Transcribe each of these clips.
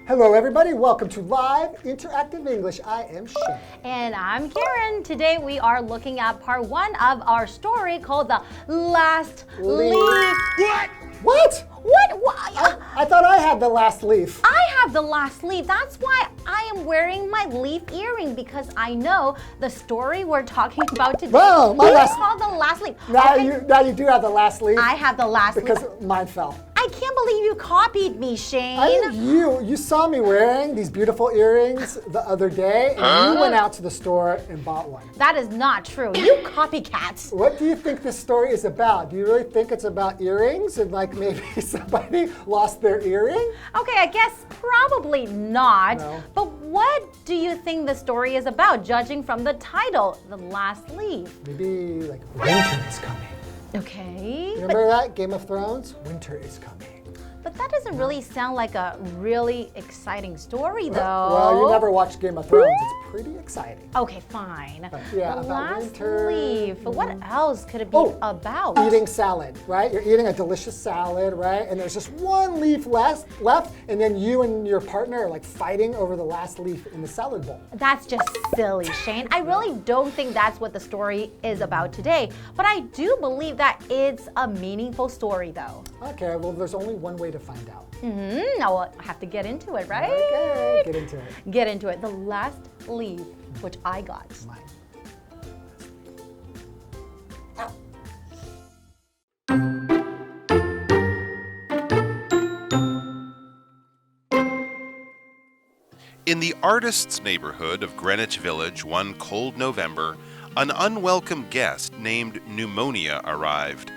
Hello everybody, welcome to Live Interactive English. I am Shane. And I'm Karen. Today we are looking at part 1 of our story called The Last Leaf. What? What? I thought I had the last leaf. I have the last leaf. That's why I am wearing my leaf earring, because I know the story we're talking about today Whoa, is called The Last Leaf. Now, Okay. you do have the last leaf. I have the last because leaf. mine fell. I can't believe you copied me, Shane. I think you saw me wearing these beautiful earrings the other day, and you went out to the store and bought one. That is not true. You copycats. What do you think this story is about? Do you really think it's about earrings and like maybe somebody lost their earring? Okay, I guess probably not. No. But what do you think the story is about, judging from the title, The Last Leaf? Maybe like winter is coming. Okay. Remember that? Game of Thrones? Winter is coming. But that doesn't really sound like a really exciting story, though. Well, you never watched Game of Thrones. It's pretty exciting. Okay, fine. Yeah, The about Last winter. Leaf. What else could it be about? Eating salad, right? You're eating a delicious salad, right? And there's just one leaf left, and then you and your partner are like fighting over the last leaf in the salad bowl. That's just silly, Shane. I really don't think that's what the story is about today. But I do believe that it's a meaningful story, though. Okay, well, there's only one way to find out. Now we'll have to get into it, right? Okay, get into it. Get into it. The Last Leaf, which I got. Mine. In the artists' neighborhood of Greenwich Village one cold November, an unwelcome guest named Pneumonia arrived.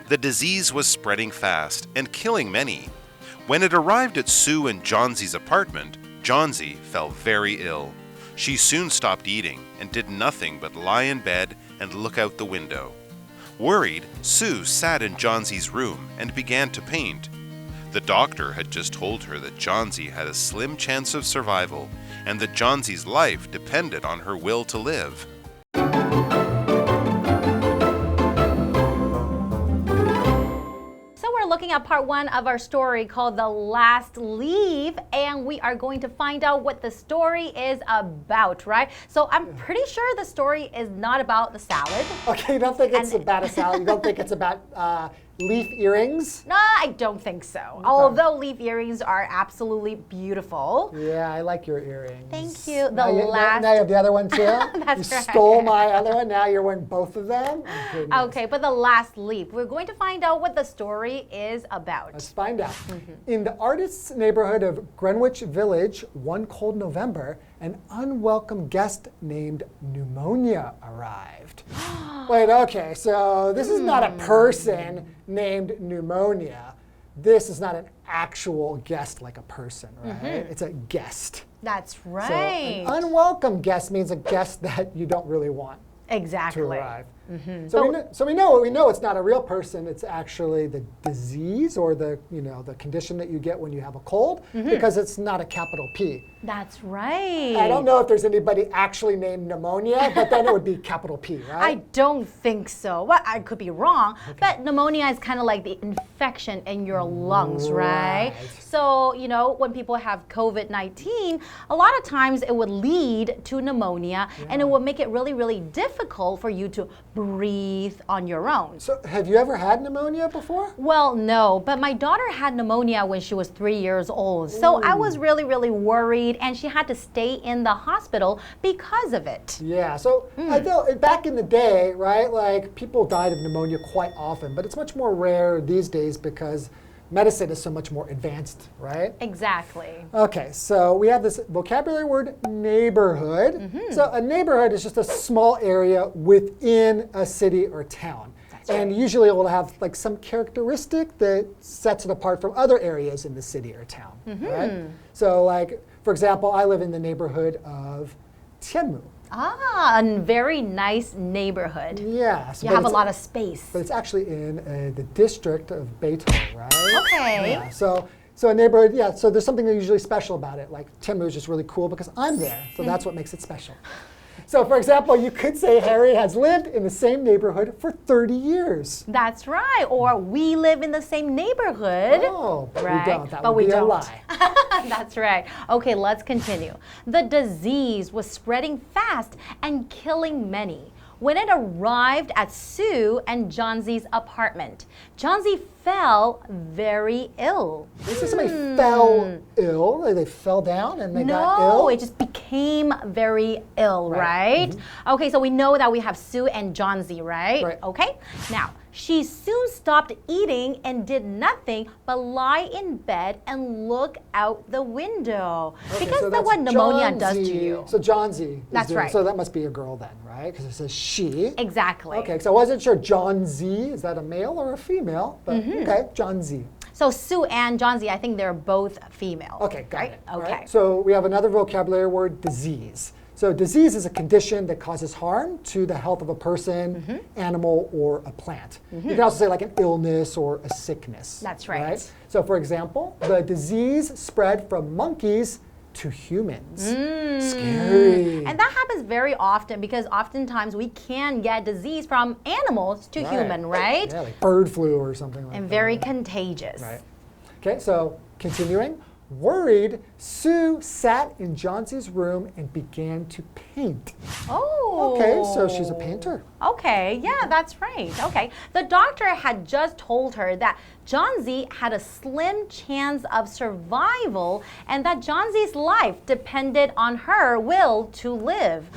The disease was spreading fast and killing many. When it arrived at Sue and Johnsy's apartment, Johnsy fell very ill. She soon stopped eating and did nothing but lie in bed and look out the window. Worried, Sue sat in Johnsy's room and began to paint. The doctor had just told her that Johnsy had a slim chance of survival and that Johnsy's life depended on her will to live. Looking at part 1 of our story called The Last Leaf, and we are going to find out what the story is about, right? So I'm pretty sure the story is not about the salad. Okay, you don't think it's about a salad? You don't think it's about leaf earrings? No, I don't think so. Okay. Although leaf earrings are absolutely beautiful. Yeah, I like your earrings. Thank you. Now you have the other one too? That's you right. stole my other one, now you're wearing both of them? Oh, okay, but The Last Leaf. We're going to find out what the story is about. Let's find out. In the artists' neighborhood of Greenwich Village, one cold November, an unwelcome guest named Pneumonia arrived. Wait, okay, so this is not a person named Pneumonia. This is not an actual guest like a person, right? It's a guest. That's right. So an unwelcome guest means a guest that you don't really want exactly to arrive. So we know it's not a real person. It's actually the disease or the condition that you get when you have a cold, because it's not a capital P. That's right. I don't know if there's anybody actually named Pneumonia, but then it would be capital P, right? I don't think so. Well, I could be wrong, but pneumonia is kind of like the infection in your lungs, right? So, when people have COVID-19, a lot of times it would lead to pneumonia, and it would make it really, really difficult for you to breathe on your own. So have you ever had pneumonia before? Well, no, but my daughter had pneumonia when she was 3 years old. So I was really, really worried, and she had to stay in the hospital because of it. Yeah, so I know back in the day, right, like people died of pneumonia quite often, but it's much more rare these days because medicine is so much more advanced, right? Exactly. Okay, so we have this vocabulary word, neighborhood. So a neighborhood is just a small area within a city or town. And usually it will have like some characteristic that sets it apart from other areas in the city or town, right? So like, for example, I live in the neighborhood of Tianmu. Ah, a very nice neighborhood. Yeah. So you have a lot of space. But it's actually in the district of Beito, right? Okay. Yeah, so a neighborhood, yeah, so there's something usually special about it. Like Tianmu is just really cool because I'm there, so that's what makes it special. So, for example, you could say Harry has lived in the same neighborhood for 30 years. That's right. Or we live in the same neighborhood. Oh, but right? we don't. That but would we be don't. a lie. That's right. Okay, let's continue. The disease was spreading fast and killing many. When it arrived at Sue and Johnsie's apartment, Johnsie fell very ill. This is somebody fell ill, like they fell down and they got ill? No, it just became very ill, right? Okay, so we know that we have Sue and Johnsie, right? Okay, now she soon stopped eating and did nothing but lie in bed and look out the window. Okay, because so that's what pneumonia does to Johnsy. you. So Johnsy. That's right. So that must be a girl then, right? Because it says she. Exactly. Okay, so I wasn't sure John Z, is that a male or a female? But okay, John Z. So Sue and Johnsie, I think they're both female. Okay, got right? it. Okay. Right. So we have another vocabulary word, disease. So disease is a condition that causes harm to the health of a person, animal, or a plant. You can also say like an illness or a sickness. That's right. So for example, the disease spread from monkeys to humans. Scary. And that happens very often because oftentimes we can get disease from animals to human, right? Yeah, like bird flu or something like that. And very contagious. Right. Okay, so continuing. Worried, Sue sat in Johnsie's room and began to paint. Oh. Okay, so she's a painter. Okay, yeah, that's right. Okay. The doctor had just told her that Johnsie had a slim chance of survival and that Johnsie's life depended on her will to live.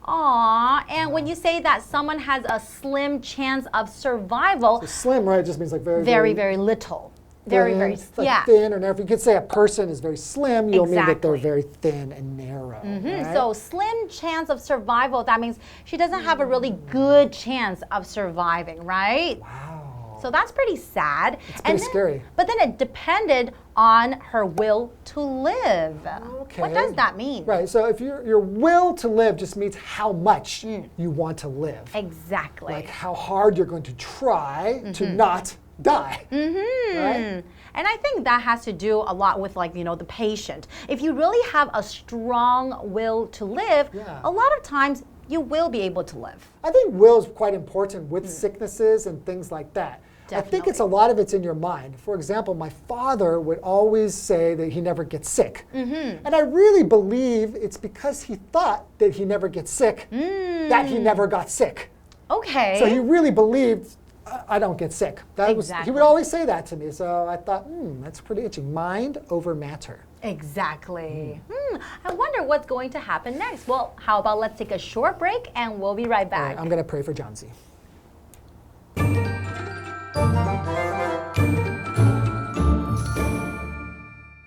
Aw, and when you say that someone has a slim chance of survival, So slim, right, just means like very little. Very, thin, very, like yeah. thin or narrow. If you could say a person is very slim, you'll mean that they're Exactly. very thin and narrow. Right? So slim chance of survival, that means she doesn't have a really good chance of surviving, right? Wow. So that's pretty sad. It's pretty scary. But then it depended on her will to live. Okay. What does that mean? Right, so if your will to live just means how much you want to live. Exactly. Like how hard you're going to try to not die. Right? And I think that has to do a lot with the patient. If you really have a strong will to live, a lot of times you will be able to live. I think will is quite important with sicknesses and things like that. I think it's a lot of it's in your mind. For example, my father would always say that he never gets sick. And I really believe it's because he thought that he never gets sick, that he never got sick. Okay. So he really believed, I don't get sick. He Exactly. would always say that to me. So I thought, that's pretty interesting. Mind over matter. Exactly. I wonder what's going to happen next. Well, how about let's take a short break and we'll be right back. All right, I'm going to pray for Johnsy.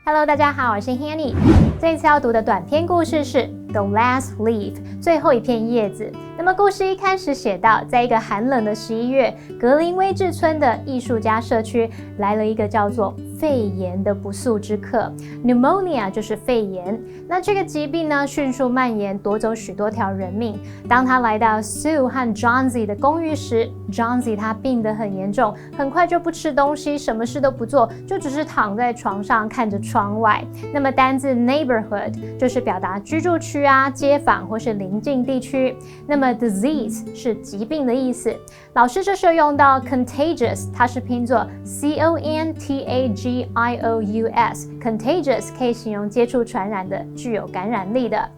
Hello， 大家好，我是 Hanny。这一次要读的短篇故事是 The Last Leaf， 最后一片叶子。那么故事一开始写到，在一个寒冷的11月，格林威治村的艺术家社区来了一个叫做肺炎的不速之客 ，pneumonia 就是肺炎。那这个疾病呢，迅速蔓延，夺走许多条人命。当他来到 Sue 和 Johnsy 的公寓时 ，Johnsy 他病得很严重，很快就不吃东西，什么事都不做，就只是躺在床上看着窗外。那么单字 neighborhood 就是表达居住区啊、街坊或是邻近地区。那么 disease 是疾病的意思。老师这时候用到 contagious， 它是拼作 contagious，contagious 可以形容接触传染的、具有感染力的。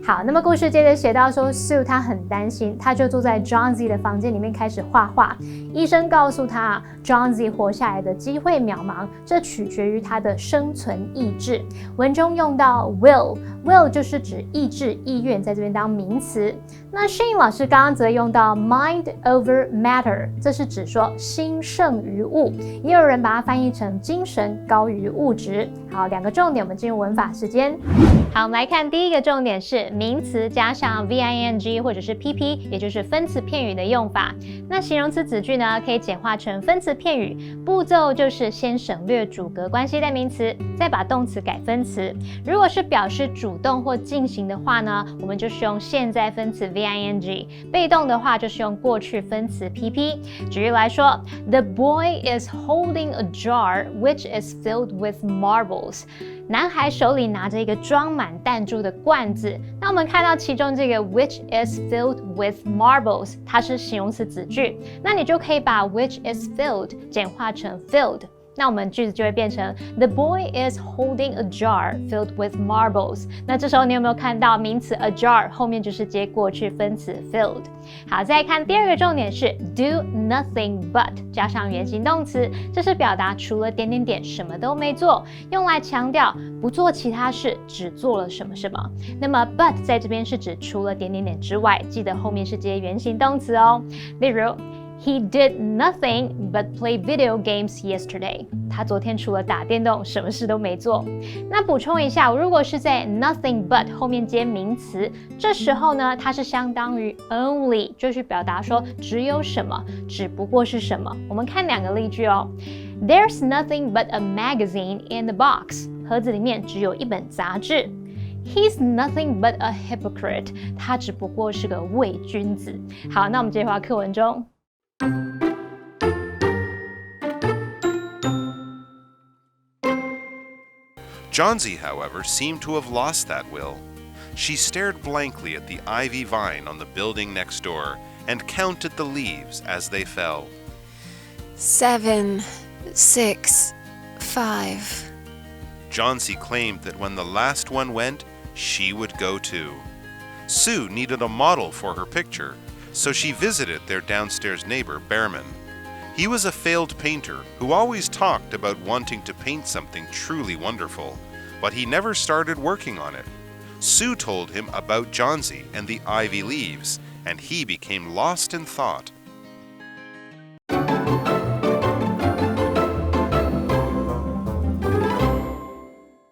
好，那么故事接着写到说 Sue 她很担心，她就坐在 Johnsy 的房间里面开始画画。医生告诉她 Johnsy 活下来的机会渺茫，这取决于她的生存意志。文中用到 will 就是指意志、意愿，在这边当名词。那 Shane 老师刚刚则用到 mind over matter， 这是指说心胜于物，也有人把它翻译成精神高于物质。好，两个重点，我们进入文法时间。好，我们来看第一个重点是名词加上 VING 或者是 PP， 也就是分词片语的用法。那形容词子句呢，可以简化成分词片语，步骤就是先省略主格关系代名词，再把动词改分词。如果是表示主动或进行的话呢，我们就是用现在分词 VING， 被动的话就是用过去分词 PP。举例来说 ，The boy is holding a jar which is filled with marbles。男孩手里拿着一个装满弹珠的罐子。那我们看到其中这个 which is filled with marbles， 它是形容词子句，那你就可以把 which is filled 简化成 filled。那我们句子就会变成 The boy is holding a jar filled with marbles。那这时候你有没有看到名词 a jar 后面就是接过去分词 filled？ 好，再来看第二个重点是 do nothing but 加上原形动词，这是表达除了点点点什么都没做，用来强调不做其他事，只做了什么什么。那么 but 在这边是指除了点点点之外，记得后面是接原形动词哦。例如He did nothing but play video games yesterday. 他昨天除了打电动，什么事都没做。那补充一下，如果是在 nothing but 后面接名词，这时候呢，它是相当于 only， 就是表达说只有什么，只不过是什么。我们看两个例句哦。There's nothing but a magazine in the box. 盒子里面只有一本杂志。He's nothing but a hypocrite. 他只不过是个伪君子。好，那我们接回到课文中。Johnsy, however, seemed to have lost that will. She stared blankly at the ivy vine on the building next door and counted the leaves as they fell. 7, 6, 5. Johnsy claimed that when the last one went, she would go too. Sue needed a model for her picture, so she visited their downstairs neighbor, Behrman. He was a failed painter who always talked about wanting to paint something truly wonderful, but he never started working on it. Sue told him about Johnsy and the ivy leaves, and he became lost in thought.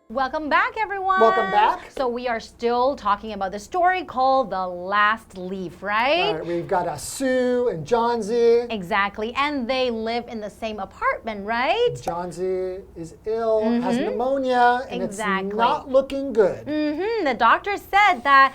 Welcome back, everyone. Welcome back. So we are still talking about the story called The Last Leaf, right? All right, we've got Sue and Johnsy. Exactly. And they live in the same apartment, right? Johnsy is ill, has pneumonia, and Exactly. it's not looking good. The doctor said that,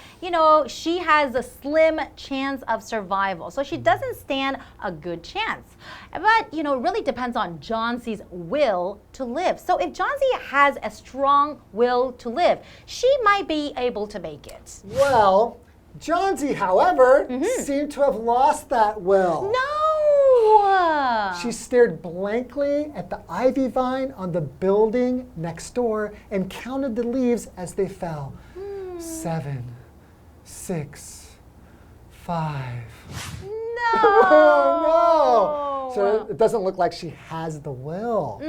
she has a slim chance of survival. So she doesn't stand a good chance. But, it really depends on Johnsy's will to live. So if Johnsy has a strong will to live, she might be able to make it. Well, Johnsy, however, seemed to have lost that will. No! She stared blankly at the ivy vine on the building next door and counted the leaves as they fell. 7, 6, 5. No! No! So it doesn't look like she has the will.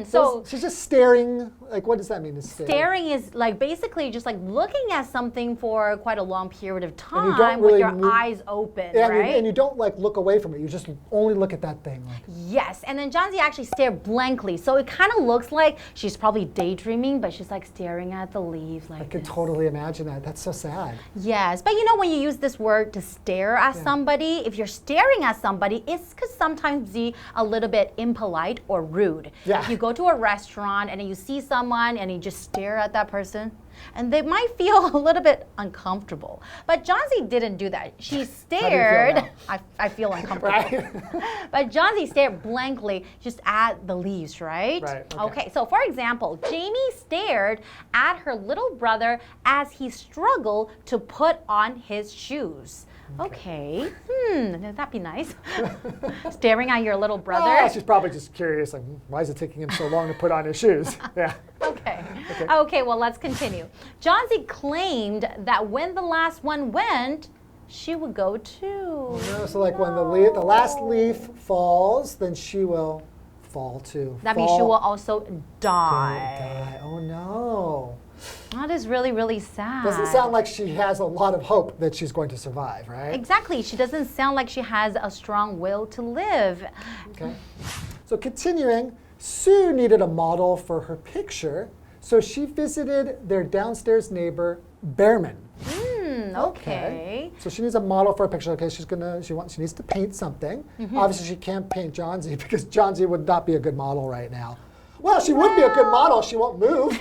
So she's just staring. Like, what does that mean? Staring is like basically just like looking at something for quite a long period of time really with your eyes open, right? And you don't like look away from it. You just only look at that thing. Yes, and then Johnsy actually stared blankly. So it kind of looks like she's probably daydreaming, but she's like staring at the leaves like I could this. totally imagine that. That's so sad. Yes, but when you use this word to stare at somebody, if you're staring at somebody, it's could sometimes be a little bit impolite or rude. Yeah. If you go to a restaurant and you see someone and you just stare at that person, and they might feel a little bit uncomfortable. But Johnsy didn't do that. She stared. I feel uncomfortable. Right? But Johnsy stared blankly just at the leaves, right? Right. Okay, so for example, Jamie stared at her little brother as he struggled to put on his shoes. Okay. Would that be nice? Staring at your little brother? Oh, she's probably just curious, like, why is it taking him so long to put on his shoes? Yeah. Okay, well, let's continue. Johnsy claimed that when the last one went, she would go too. So like when the last leaf falls, then she will fall too. That means she will also die. Die. Oh no. That is really, really sad. Doesn't sound like she has a lot of hope that she's going to survive, right? Exactly. She doesn't sound like she has a strong will to live. Okay. So continuing, Sue needed a model for her picture, so she visited their downstairs neighbor, Behrman. Okay. So she needs a model for a picture. Okay, she needs to paint something. Obviously, she can't paint Johnsy because Johnsy would not be a good model right now. Well, she would be a good model. She won't move.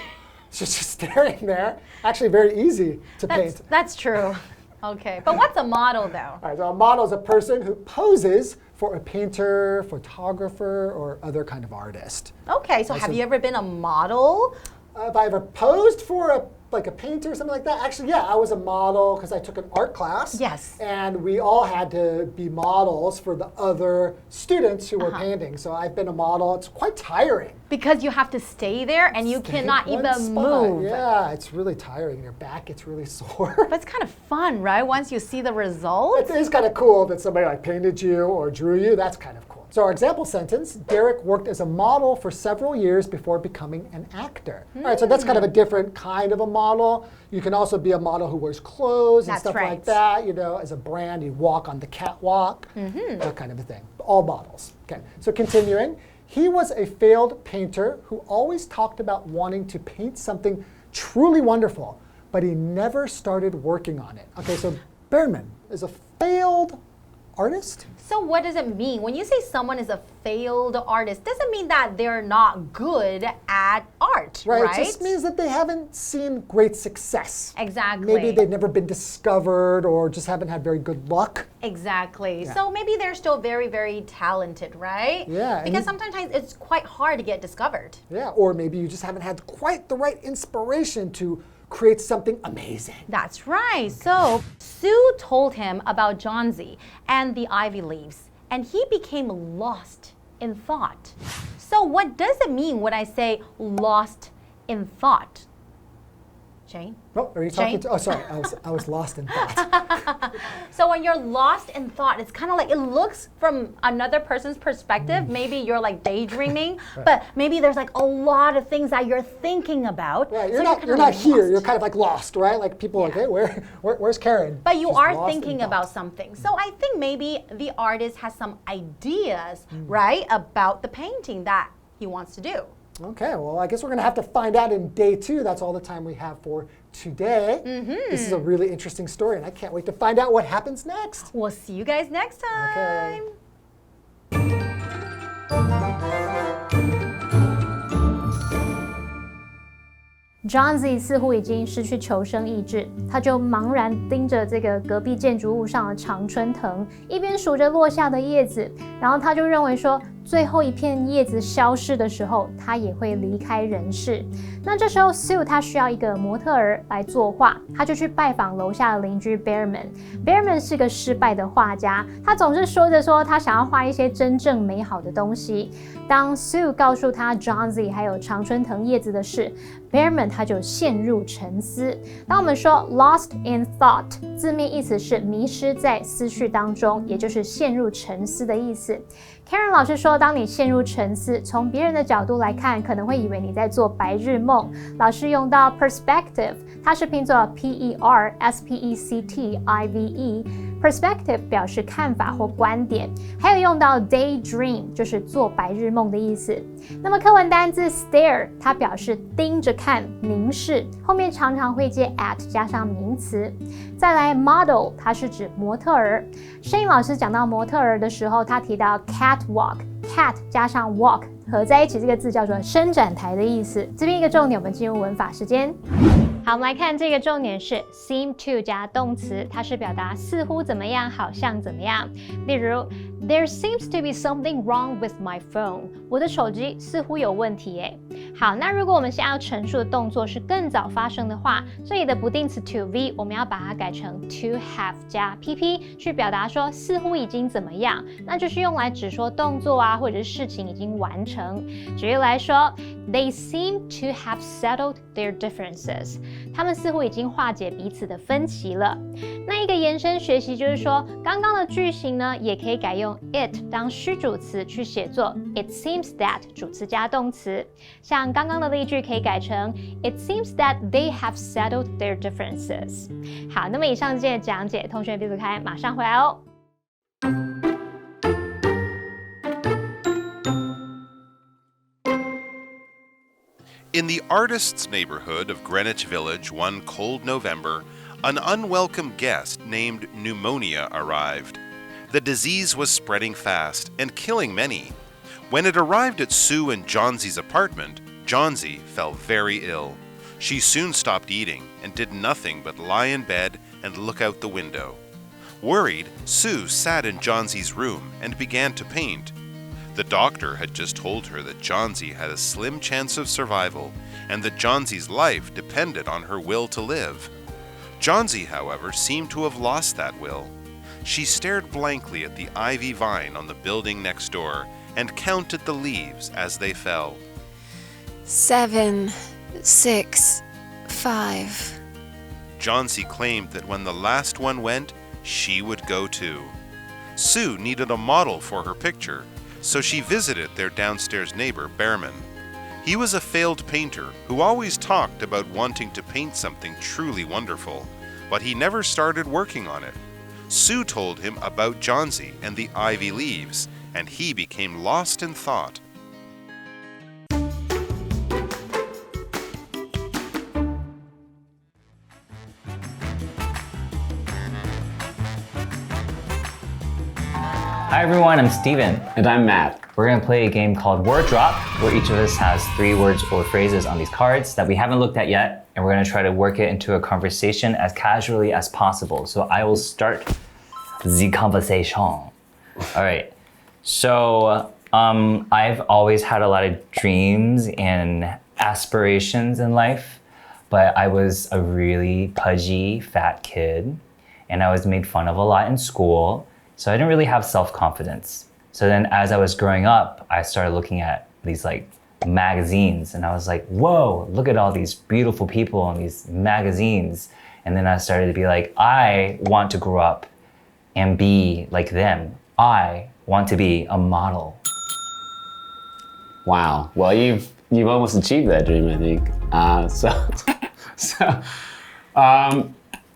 She's just staring there. Actually, very easy to paint. That's true. Okay, but what's a model though? All right, so a model is a person who poses for a painter, photographer, or other kind of artist. Okay, so have you ever been a model If I ever posed for a painter or something like that, actually, yeah, I was a model because I took an art class. Yes. And we all had to be models for the other students who were painting. So I've been a model. It's quite tiring. Because you have to stay there and you cannot One even spot. move. Yeah, it's really tiring. Your back gets really sore. But it's kind of fun, right? Once you see the result. It is kind of cool that somebody painted you or drew you. That's kind of cool. So our example sentence, Derek worked as a model for several years before becoming an actor. All right, so that's kind of a different kind of a model. You can also be a model who wears clothes and stuff like that. As a brand, you walk on the catwalk, that kind of a thing. All models. Okay, so continuing. He was a failed painter who always talked about wanting to paint something truly wonderful, but he never started working on it. Okay, so Behrman is a failed artist? So what does it mean? When you say someone is a failed artist, doesn't mean that they're not good at art, right? It just means that they haven't seen great success. Exactly. Maybe they've never been discovered or just haven't had very good luck. Exactly. So maybe they're still very, very talented, right? Yeah. Because sometimes it's quite hard to get discovered. Yeah, or maybe you just haven't had quite the right inspiration to create something amazing. That's right. So Sue told him about Johnsy and the ivy leaves, and he became lost in thought. So what does it mean when I say lost in thought? Shane? Oh, are you talking to? Oh, sorry, I was lost in thought. So when you're lost in thought, it's kind of like it looks from another person's perspective. Maybe you're like daydreaming, but maybe there's like a lot of things that you're thinking about. Right, so you're not here. You're kind of like lost, right? Like people are like, hey, where's Karen? But you She's are lost in thinking thought. about something. So I think maybe the artist has some ideas, right, about the painting that he wants to do. Okay, well, I guess we're going to have to find out in day 2. That's all the time we have for today. This is a really interesting story, and I can't wait to find out what happens next. We'll see you guys next time. Okay. Johnsy 似乎已经失去求生意志，他就茫然盯着这个隔壁建筑物上的常春藤，一边数着落下的叶子，然后他就认为说，最后一片叶子消逝的时候，他也会离开人世。那这时候 Sue 他需要一个模特儿来作画，他就去拜访楼下的邻居 Behrman。Behrman 是个失败的画家，他总是说着说他想要画一些真正美好的东西。当 Sue 告诉他 Johnsy 还有常春藤叶子的事 ，Behrman 他就陷入沉思。当我们说 lost in thought， 字面意思是迷失在思绪当中，也就是陷入沉思的意思。Karen 老师说，当你陷入沉思，从别人的角度来看，可能会以为你在做白日梦。老师用到 perspective， 它是拼作 P-E-R-S-P-E-C-T-I-V-E。Perspective 表示看法或观点，还有用到 daydream， 就是做白日梦的意思。那么课文单字 stare， 它表示盯着看、凝视，后面常常会接 at 加上名词。再来 model， 它是指模特儿。Shane老师讲到模特儿的时候，他提到 catwalk，cat 加上 walk 合在一起，这个字叫做伸展台的意思。这边一个重点，我们进入文法时间。好，我们来看这个重点是 seem to 加动词，它是表达似乎怎么样，好像怎么样。例如 There seems to be something wrong with my phone。我的手机似乎有问题耶。好，那如果我们现在要陈述的动作是更早发生的话，这里的不定词 to be 我们要把它改成 to have 加 pp 去表达说似乎已经怎么样，那就是用来指说动作啊或者是事情已经完成。举例来说 They seem to have settled their differences。他们似乎已经化解彼此的分歧了。那一个延伸学习就是说，刚刚的句型呢，也可以改用 it 当虚主词去写作 It seems that 主词加动词。像刚刚的例句可以改成 It seems that they have settled their differences。好，那么以上这些讲解，同学别走开，马上回来哦。In the artist's neighborhood of Greenwich Village one cold November, an unwelcome guest named Pneumonia arrived. The disease was spreading fast and killing many. When it arrived at Sue and Johnsy's apartment, Johnsy fell very ill. She soon stopped eating and did nothing but lie in bed and look out the window. Worried, Sue sat in Johnsy's room and began to paint. The doctor had just told her that Johnsy had a slim chance of survival and that Johnsy's life depended on her will to live. Johnsy, however, seemed to have lost that will. She stared blankly at the ivy vine on the building next door and counted the leaves as they fell. 7, 6, 5. Johnsy claimed that when the last one went, she would go too. Sue needed a model for her picture, so she visited their downstairs neighbor, Behrman. He was a failed painter who always talked about wanting to paint something truly wonderful, but he never started working on it. Sue told him about Johnsy and the ivy leaves, and he became lost in thought. Hi everyone, I'm Stephen. And I'm Matt. We're going to play a game called Word Drop, where each of us has 3 words or phrases on these cards that we haven't looked at yet, and we're going to try to work it into a conversation as casually as possible. So I will start the conversation. All right. So I've always had a lot of dreams and aspirations in life, but I was a really pudgy, fat kid, and I was made fun of a lot in school. So I didn't really have self-confidence. So then as I was growing up, I started looking at these like magazines and I was like, whoa, look at all these beautiful people in these magazines. And then I started to be like, I want to grow up and be like them. I want to be a model. Wow. Well, you've almost achieved that dream, I think.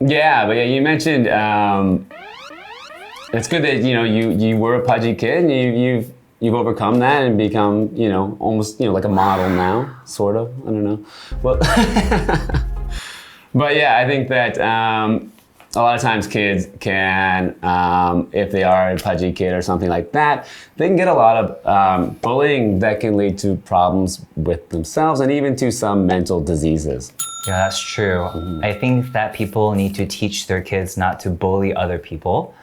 Yeah, you mentioned, it's good that you were a pudgy kid and you've overcome that and become almost like a model now, sort of. I don't know. Well, but yeah, I think that a lot of times kids can, if they are a pudgy kid or something like that, they can get a lot of bullying that can lead to problems with themselves and even to some mental diseases. Yeah, that's true. I think that people need to teach their kids not to bully other people.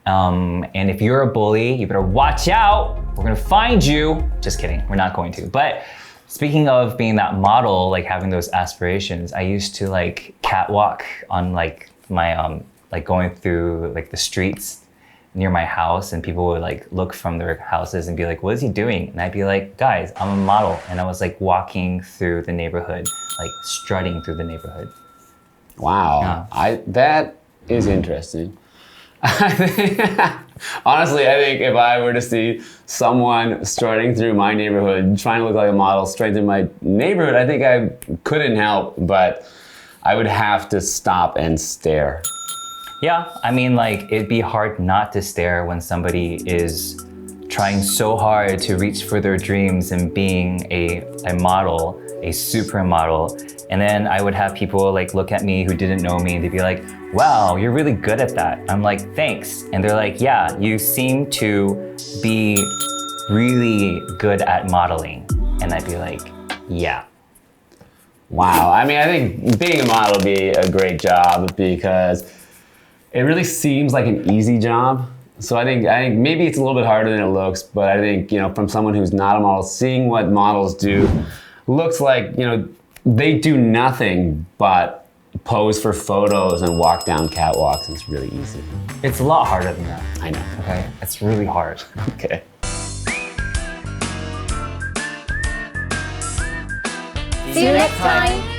And if you're a bully, you better watch out. We're gonna find you. Just kidding, we're not going to. But speaking of being that model, like having those aspirations, I used to like catwalk on like my, like going through like the streets near my house and people would like look from their houses and be like, what is he doing? And I'd be like, guys, I'm a model. And I was like walking through the neighborhood, like strutting through the neighborhood. Wow, yeah. That is interesting. Honestly, I think if I were to see someone strutting through my neighborhood, trying to look like a model straight through my neighborhood, I think I couldn't help, but I would have to stop and stare. Yeah, I mean, like, it'd be hard not to stare when somebody is trying so hard to reach for their dreams and being a model, a supermodel. And then I would have people like look at me who didn't know me and they'd be like, wow, you're really good at that. I'm like, thanks. And they're like, yeah, you seem to be really good at modeling. And I'd be like, yeah. Wow, I mean, I think being a model would be a great job because it really seems like an easy job. So I think maybe it's a little bit harder than it looks, but I think, from someone who's not a model, seeing what models do looks like, they do nothing but pose for photos and walk down catwalks. It's really easy. It's a lot harder than that. I know. Okay, it's really hard. Okay. See you next time.